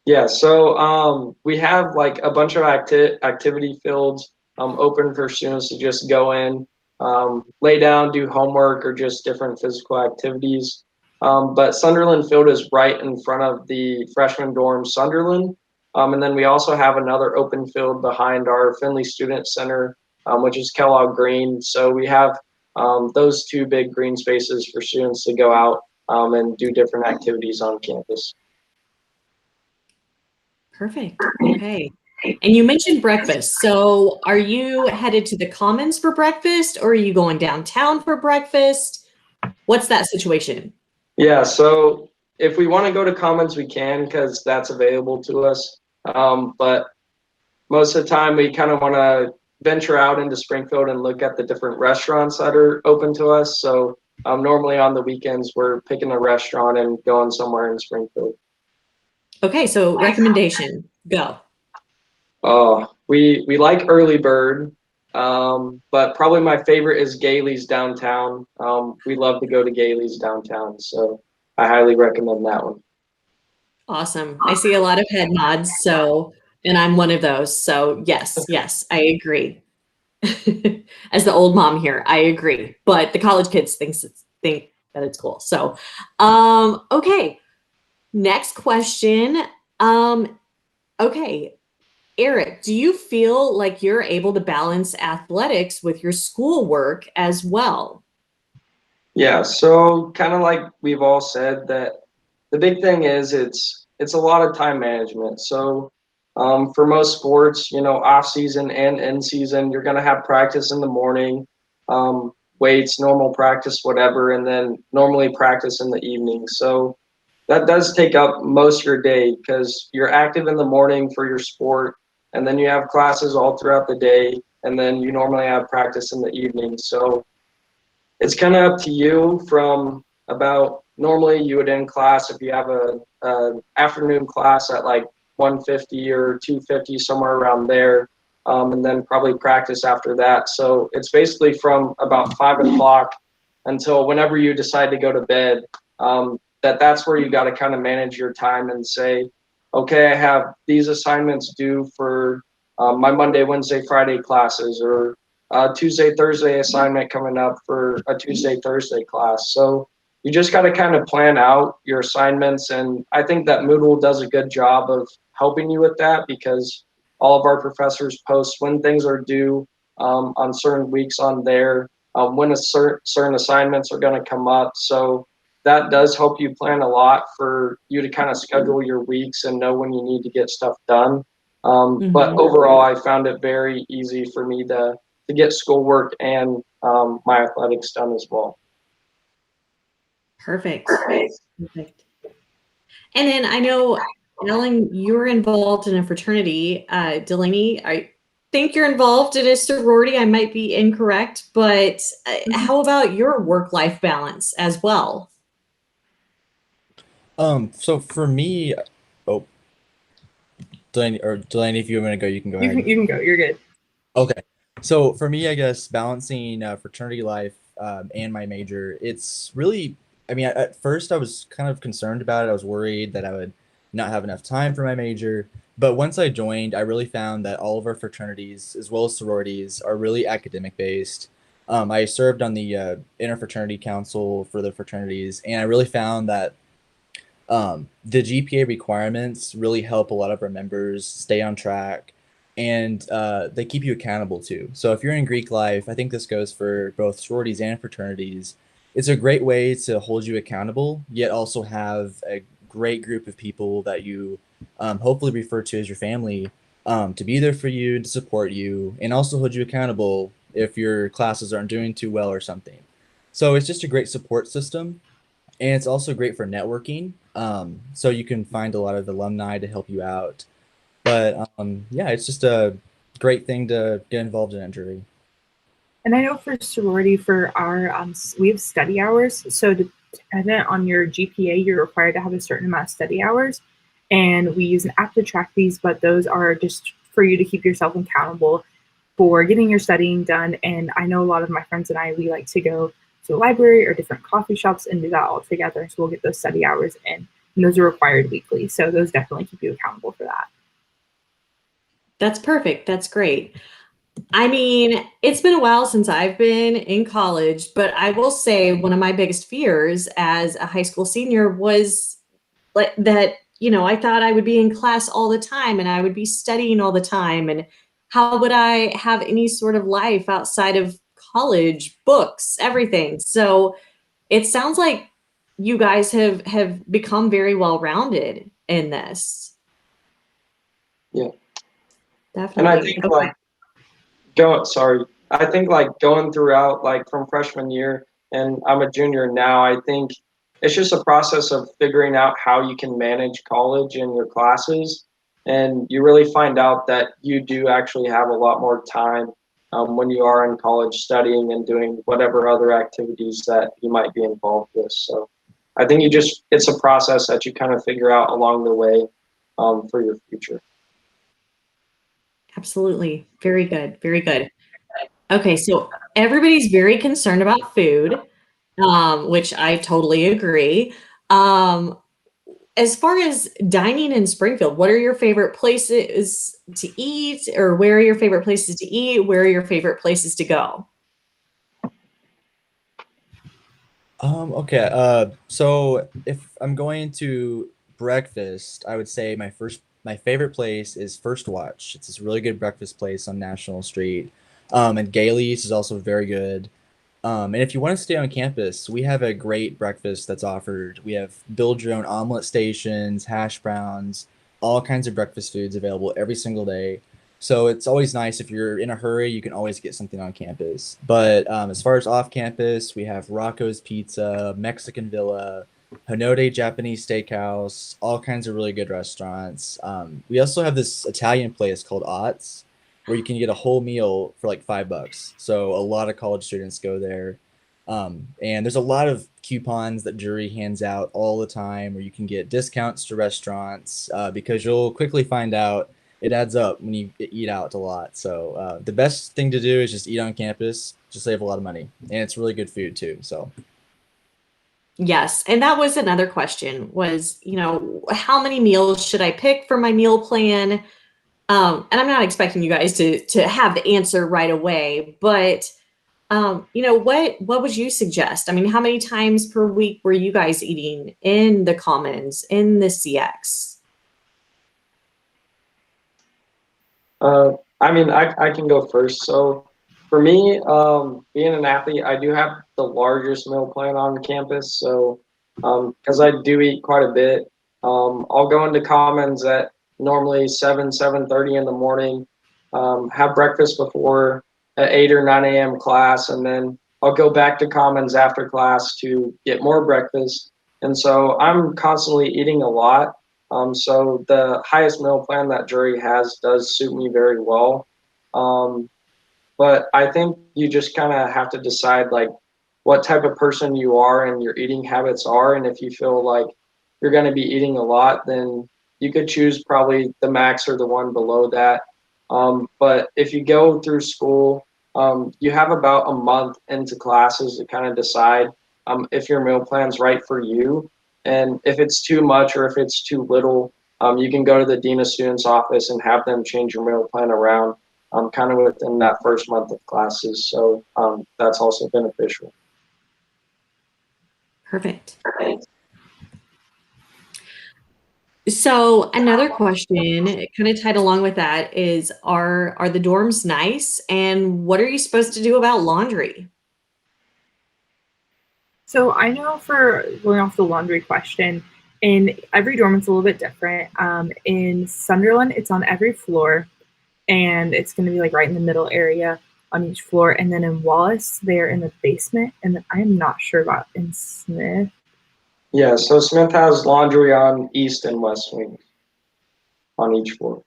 Yeah, so we have like a bunch of activity fields open for students to just go in, lay down, do homework, or just different physical activities. But Sunderland Field is right in front of the freshman dorm Sunderland. And then we also have another open field behind our Finley Student Center, which is Kellogg Green. So we have those two big green spaces for students to go out and do different activities on campus. Perfect. Okay. And you mentioned breakfast. So are you headed to the Commons for breakfast or are you going downtown for breakfast? What's that situation? Yeah, so if we want to go to Commons, we can because that's available to us. But most of the time, we kind of want to venture out into Springfield and look at the different restaurants that are open to us. So normally on the weekends, we're picking a restaurant and going somewhere in Springfield. Okay, so recommendation, go. Oh, we like Early Bird, but probably my favorite is Gailey's downtown. We love to go to Gailey's downtown, so I highly recommend that one. Awesome. I see a lot of head nods, so, and I'm one of those. So yes, I agree. As the old mom here, I agree. But the college kids think that it's cool. So, okay. Next question. Okay. Eric, do you feel like you're able to balance athletics with your schoolwork as well? Yeah, so kind of like we've all said that the big thing is it's a lot of time management. So for most sports, you know, off season and in season, you're gonna have practice in the morning, weights, normal practice, whatever, and then normally practice in the evening. So that does take up most of your day because you're active in the morning for your sport, and then you have classes all throughout the day, and then you normally have practice in the evening. So it's kind of up to you from about normally you would end class if you have a afternoon class at like 1:50 or 2:50, somewhere around there, and then probably practice after that. So it's basically from about 5 o'clock until whenever you decide to go to bed. That's where you got to kind of manage your time and say, okay, I have these assignments due for my Monday, Wednesday, Friday classes, or Tuesday, Thursday assignment coming up for a Tuesday, Thursday class. So you just got to kind of plan out your assignments. And I think that Moodle does a good job of helping you with that because all of our professors post when things are due on certain weeks on there, when certain assignments are going to come up. So that does help you plan a lot for you to kind of schedule your weeks and know when you need to get stuff done. But overall, I found it very easy for me to get schoolwork and my athletics done as well. Perfect. Perfect. And then I know, Ellen, you're involved in a fraternity. Delaney, I think you're involved in a sorority. I might be incorrect, but how about your work-life balance as well? So for me, oh, Delaney, if you want to go, you can go You ahead. can go. You're good. Okay. So for me, I guess balancing fraternity life and my major, it's really, I mean, at first I was kind of concerned about it. I was worried that I would not have enough time for my major. But once I joined, I really found that all of our fraternities, as well as sororities, are really academic based. I served on the interfraternity council for the fraternities, and I really found that the GPA requirements really help a lot of our members stay on track, and they keep you accountable too. So if you're in Greek life, I think this goes for both sororities and fraternities. It's a great way to hold you accountable, yet also have a great group of people that you hopefully refer to as your family to be there for you, to support you, and also hold you accountable if your classes aren't doing too well or something. So it's just a great support system, and it's also great for networking. So you can find a lot of alumni to help you out. But yeah, it's just a great thing to get involved in at Drury. And I know for sorority, for our we have study hours. So dependent on your GPA, you're required to have a certain amount of study hours, and we use an app to track these. But those are just for you to keep yourself accountable for getting your studying done. And I know a lot of my friends and I, we like to go to the library or different coffee shops and do that all together. So we'll get those study hours in, and those are required weekly. So those definitely keep you accountable for that. That's perfect. That's great. I mean, it's been a while since I've been in college, but I will say one of my biggest fears as a high school senior was like that, I thought I would be in class all the time and I would be studying all the time. And how would I have any sort of life outside of college, books, everything? So it sounds like you guys have become very well-rounded in this. Yeah. Definitely. And I think I think like going throughout, like from freshman year, and I'm a junior now, I think it's just a process of figuring out how you can manage college and your classes. And you really find out that you do actually have a lot more time when you are in college studying and doing whatever other activities that you might be involved with. So I think it's a process that you kind of figure out along the way for your future. Absolutely. Very good. Very good. Okay, so everybody's very concerned about food, which I totally agree. As far as dining in Springfield, what are your favorite places to eat, or where are your favorite places to eat? Where are your favorite places to go? Okay. So if I'm going to breakfast, I would say my favorite place is First Watch. It's this really good breakfast place on National Street. And Gailey's is also very good. And if you want to stay on campus, we have a great breakfast that's offered. We have build your own omelet stations, hash browns, all kinds of breakfast foods available every single day. So it's always nice if you're in a hurry, you can always get something on campus. But as far as off campus, we have Rocco's Pizza, Mexican Villa, Hanode Japanese Steakhouse, all kinds of really good restaurants. We also have this Italian place called Ott's, where you can get a whole meal for like $5. So a lot of college students go there. And there's a lot of coupons that Drury hands out all the time where you can get discounts to restaurants because you'll quickly find out it adds up when you eat out a lot. So the best thing to do is just eat on campus, just save a lot of money. And it's really good food too. So Yes, and that was another question was, how many meals should I pick for my meal plan? And I'm not expecting you guys to have the answer right away, but what would you suggest? I mean, how many times per week were you guys eating in the Commons, in the CX? I can go first. So for me, being an athlete, I do have the largest meal plan on campus. So because I do eat quite a bit, I'll go into Commons at normally 7:30 in the morning, have breakfast before at 8 or 9 a.m. class, and then I'll go back to Commons after class to get more breakfast. And so I'm constantly eating a lot. So the highest meal plan that Drury has does suit me very well. But I think you just kind of have to decide like what type of person you are and your eating habits are. And if you feel like you're going to be eating a lot, then you could choose probably the max or the one below that. But if you go through school, you have about a month into classes to kind of decide if your meal plan's right for you. And if it's too much or if it's too little, you can go to the Dean of Students office and have them change your meal plan around kind of within that first month of classes. So that's also beneficial. Perfect. So another question kind of tied along with that is, are the dorms nice? And what are you supposed to do about laundry? So I know for going off the laundry question, in every dorm it's a little bit different. In Sunderland, it's on every floor, and it's going to be like right in the middle area. on each floor. And then in Wallace, they're in the basement. And then I'm not sure about in Smith. Yeah, so Smith has laundry on east and west wing on each floor.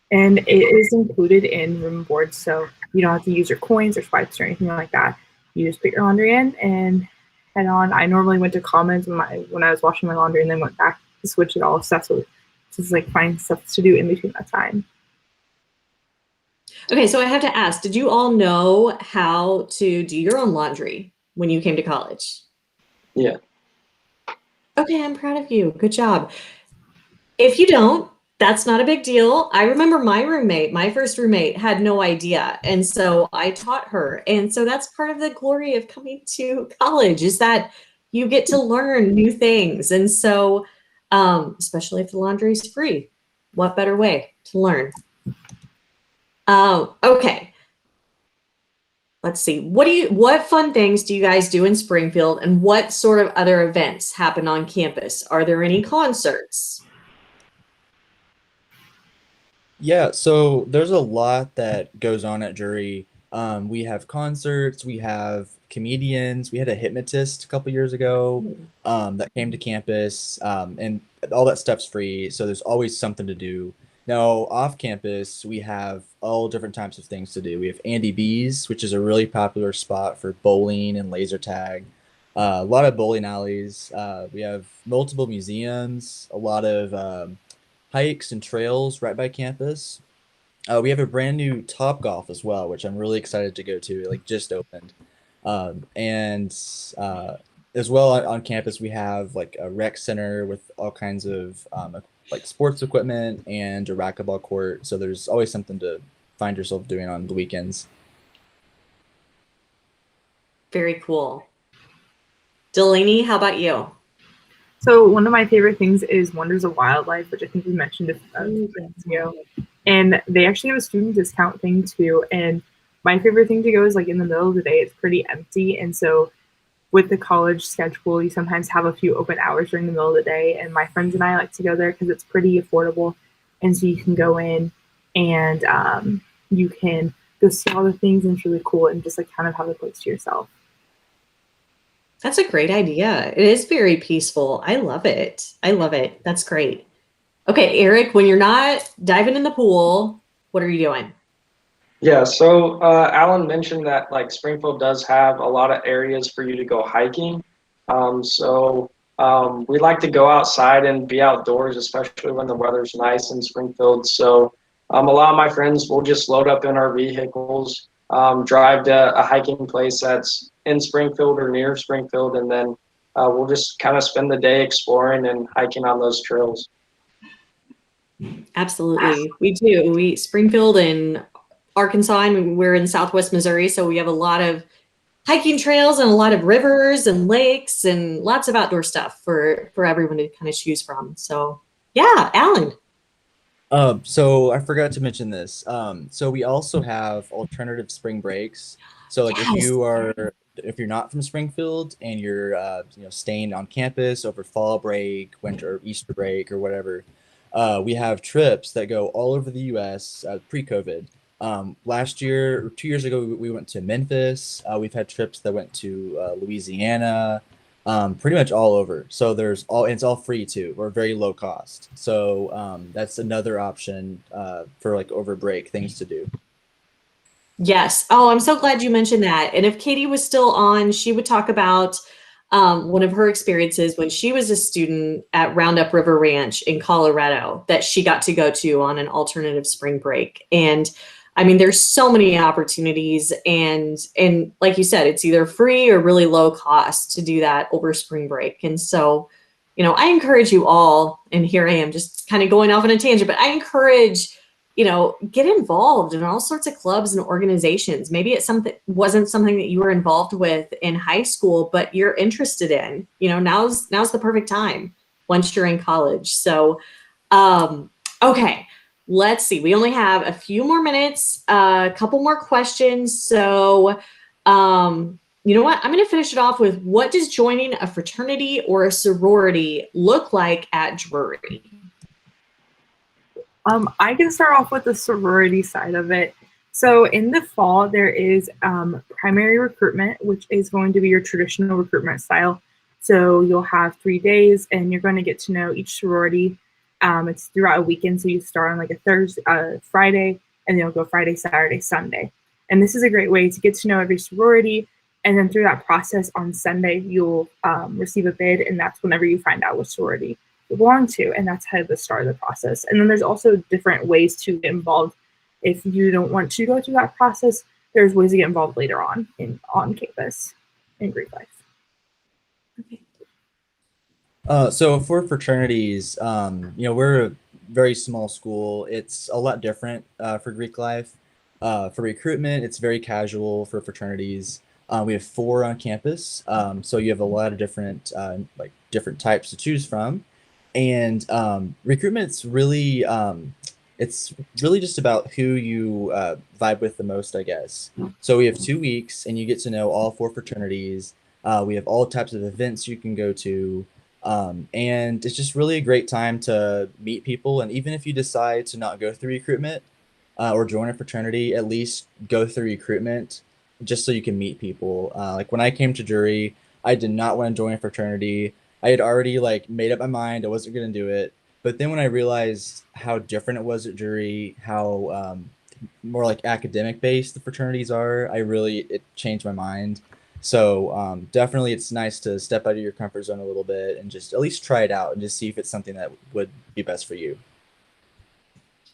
And it is included in room and board, so you don't have to use your coins or swipes or anything like that. You just put your laundry in and head on. I normally went to Commons when I was washing my laundry and then went back to switch it all. So that's what, just like find stuff to do in between that time. Okay, so I have to ask, did you all know how to do your own laundry when you came to college? Yeah. Okay, I'm proud of you. Good job. If you don't, that's not a big deal. I remember my first roommate had no idea. And so I taught her. And so that's part of the glory of coming to college is that you get to learn new things. And so, especially if the laundry is free, what better way to learn? Okay. Let's see. What fun things do you guys do in Springfield and what sort of other events happen on campus? Are there any concerts? Yeah, so there's a lot that goes on at Jury. We have concerts, we have comedians, we had a hypnotist a couple years ago that came to campus, and all that stuff's free, so there's always something to do. Now, off campus, we have all different types of things to do. We have Andy B's, which is a really popular spot for bowling and laser tag. A lot of bowling alleys. We have multiple museums, a lot of hikes and trails right by campus. We have a brand new Top Golf as well, which I'm really excited to go to. It like just opened, and as well on campus we have like a rec center with all kinds of like sports equipment and a racquetball court. So there's always something to find yourself doing on the weekends. Very cool. Delaney, how about you? So one of my favorite things is Wonders of Wildlife, which I think we mentioned a few minutes ago. And they actually have a student discount thing too. And my favorite thing to go is like in the middle of the day, it's pretty empty. And so with the college schedule, you sometimes have a few open hours during the middle of the day. And my friends and I like to go there because it's pretty affordable. And so you can go in and you can go see all the things and it's really cool and just like kind of have the place to yourself. That's a great idea. It is very peaceful. I love it. I love it. That's great. Okay, Eric, when you're not diving in the pool, what are you doing? Yeah, so Alan mentioned that like Springfield does have a lot of areas for you to go hiking. We like to go outside and be outdoors, especially when the weather's nice in Springfield. So a lot of my friends will just load up in our vehicles, drive to a hiking place that's in Springfield or near Springfield, and then we'll just kind of spend the day exploring and hiking on those trails. Absolutely. We do. Springfield and Arkansas, and we're in Southwest Missouri, so we have a lot of hiking trails and a lot of rivers and lakes and lots of outdoor stuff for everyone to kind of choose from. So yeah, Alan. So I forgot to mention this. So we also have alternative spring breaks. So like if you're not from Springfield and you're staying on campus over fall break, winter or Easter break or whatever, we have trips that go all over the U.S. Pre-COVID. Last year or 2 years ago, we went to Memphis. We've had trips that went to Louisiana, pretty much all over. So it's all free too, or very low cost. So that's another option for like over break things to do. Yes. Oh, I'm so glad you mentioned that. And if Katie was still on, she would talk about one of her experiences when she was a student at Roundup River Ranch in Colorado that she got to go to on an alternative spring break. And I mean, there's so many opportunities and like you said, it's either free or really low cost to do that over spring break. And so, I encourage you all, and here I am just kind of going off on a tangent, but I encourage, get involved in all sorts of clubs and organizations. Maybe it's wasn't something that you were involved with in high school, but you're interested in, now's the perfect time once you're in college. So, okay. Let's see. We only have a few more minutes, a couple more questions. So, you know what? I'm going to finish it off with what does joining a fraternity or a sorority look like at Drury? I can start off with the sorority side of it. So in the fall, there is primary recruitment, which is going to be your traditional recruitment style. So you'll have 3 days, and you're going to get to know each sorority. It's throughout a weekend, so you start on like a Thursday, Friday, and you'll go Friday, Saturday, Sunday. And this is a great way to get to know every sorority. And then through that process on Sunday, you'll receive a bid, and that's whenever you find out which sorority you belong to, and that's how the start of the process. And then there's also different ways to get involved. If you don't want to go through that process, there's ways to get involved later on campus in Greek life. So for fraternities, we're a very small school. It's a lot different for Greek life. For recruitment, it's very casual for fraternities. We have 4 on campus, so you have a lot of different types to choose from. And recruitment's really it's really just about who you vibe with the most, I guess. So we have 2 weeks, and you get to know all 4 fraternities. We have all types of events you can go to. And it's just really a great time to meet people. And even if you decide to not go through recruitment or join a fraternity, at least go through recruitment just so you can meet people. Like when I came to jury, I did not want to join a fraternity. I had already made up my mind I wasn't going to do it. But then when I realized how different it was at jury, how more like academic based the fraternities are, it changed my mind. So definitely it's nice to step out of your comfort zone a little bit and just at least try it out and just see if it's something that would be best for you.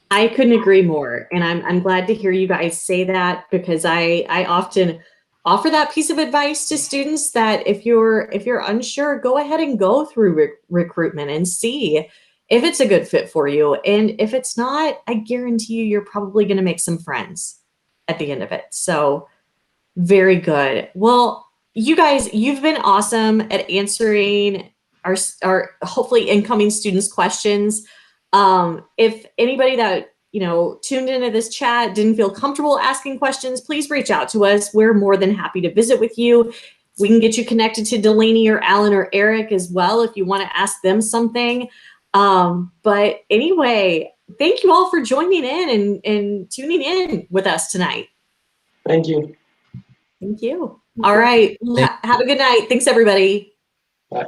I couldn't agree more. And I'm glad to hear you guys say that, because I often offer that piece of advice to students that if you're unsure, go ahead and go through recruitment and see if it's a good fit for you. And if it's not, I guarantee you're probably going to make some friends at the end of it. So very good. Well, you guys, you've been awesome at answering our hopefully incoming students' questions. If anybody that tuned into this chat didn't feel comfortable asking questions, please reach out to us. We're more than happy to visit with you. We can get you connected to Delaney or Alan or Eric as well if you want to ask them something. But anyway, thank you all for joining in and tuning in with us tonight. Thank you. Thank you. All right. Have a good night. Thanks, everybody. Bye.